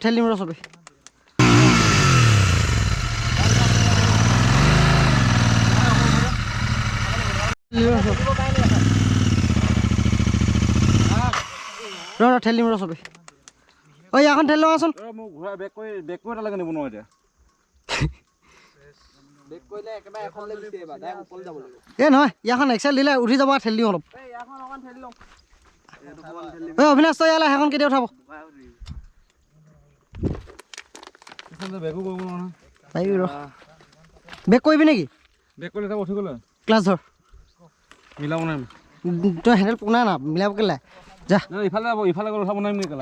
ঠেলি দিম ৰ চবে ঠেলি দিম ৰ চবে ঐ এখন ঠেলি লওঁচোন এ নহয় ইয়াখন এক্সেল দিলে উঠি যাব ঠেলি দিওঁ অলপ ঐ অভিনাশ তই ইয়ালে সেইখন কেতিয়া উঠাব পাৰিবি ৰ বেক কৰিবি নেকি ক্লাছ ধৰ তই হেণ্ডেল পোনা না মিলাব কেলে যা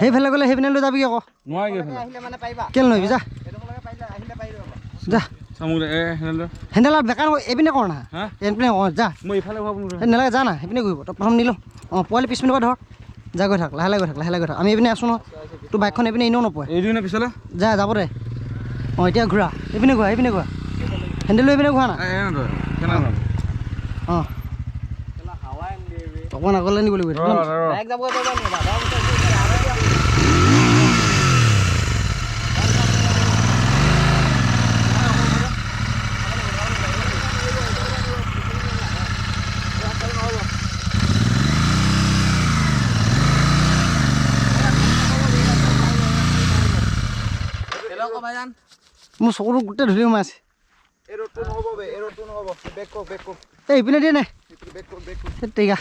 সেইফালে গ'লে সেইপিনে লৈ যাবি আকৌ কেলে নোৱাৰিবি যা যা হেণ্ডেলত বেকাৰ এইপিনে কৰ না এইপিনে অঁ যা নালাগে যা না সেইপিনে কৰিব তই প্ৰথম নিলোঁ অঁ পোৱালি পিছপিনৰ পৰা ধৰ যা গৈ থাক লাহে লাহে গৈ থাক লাহে লাহে গৈ থাক আমি এইপিনে আছোঁ নহয় তোৰ বাইকখন এইপিনে এনেও নপৰে যা যাব দে অঁ এতিয়া ঘূৰা এইপিনে ঘূৰা হেণ্ডেল লৈ এইপিনে ঘূৰা না অঁ অকণমান আগলৈ নিব লাগিব মোৰ চকুটো গোটেই ধূলি সোমাই আছে এই ইপিনে দিয়ে নাই টেকা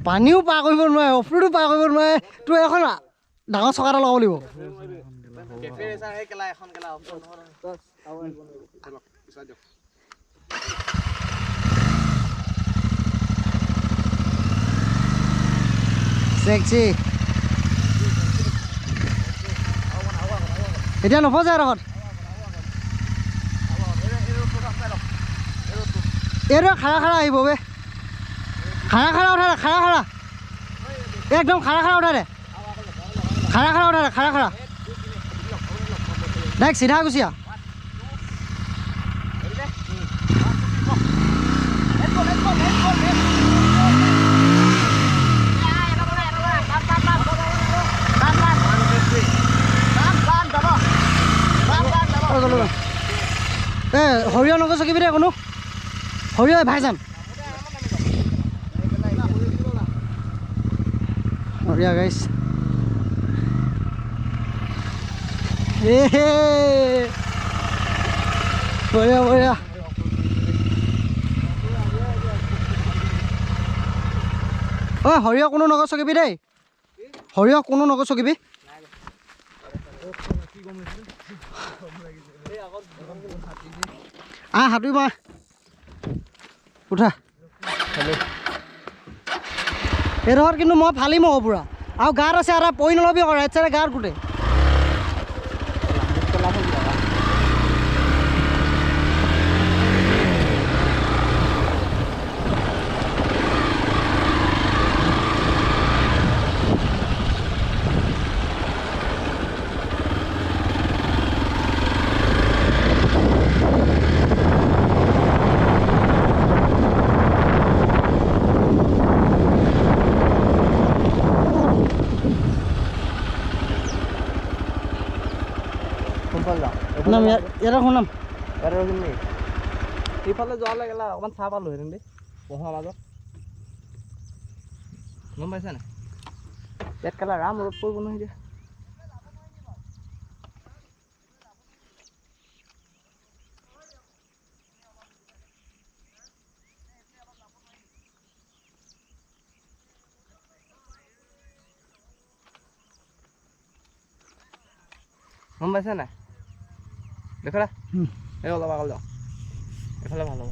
পানীও পাৰ কৰিব নোৱাৰে অফৰোডো পাৰ কৰিব নোৱাৰে তোৰ এখন ডাঙৰ চকা এটা লগাব লাগিব চেক্সি এতিয়া নফজে আৰু এইটো খাৰা আহিব বে খাৰা উঠাই দে খাৰা একদম খাৰা উঠাই দে খাৰা উঠাই দে খাৰা ডাইৰেক্ট চিধা গুচি আহ সৰিয়হ নগৰ চকিবি দে কোনো সৰিয়হ ভাইজান সৰিয়হ গাইছ বঢ়িয়া ঐ সৰিয়হ কোনো নগৰ চকিবি দেই সৰিয়হ কোনো নগৰ চকিবি সাঁতুৰিব উঠা এইডোখৰত কিন্তু মই ফালিম আকৌ পুৰা আৰু গাত আছে আৰু পৰি নল'বি আকৌ ৰাইট চাইডে গাত গোটেই শুনাম ইয়াতে শুনাম সেইফালে যোৱালে গেলা অকণমান চাহ পালোঁ হেঁতেন দেই পঢ়াৰ মাজত গম পাইছা নাই ইয়াত কেলা ৰাম ৰ'দ পৰিব নহয় এতিয়া গম পাইছা নাই দেখৰা এই অলপ আগলৈ যাওঁ এইফালে ভাল হ'ব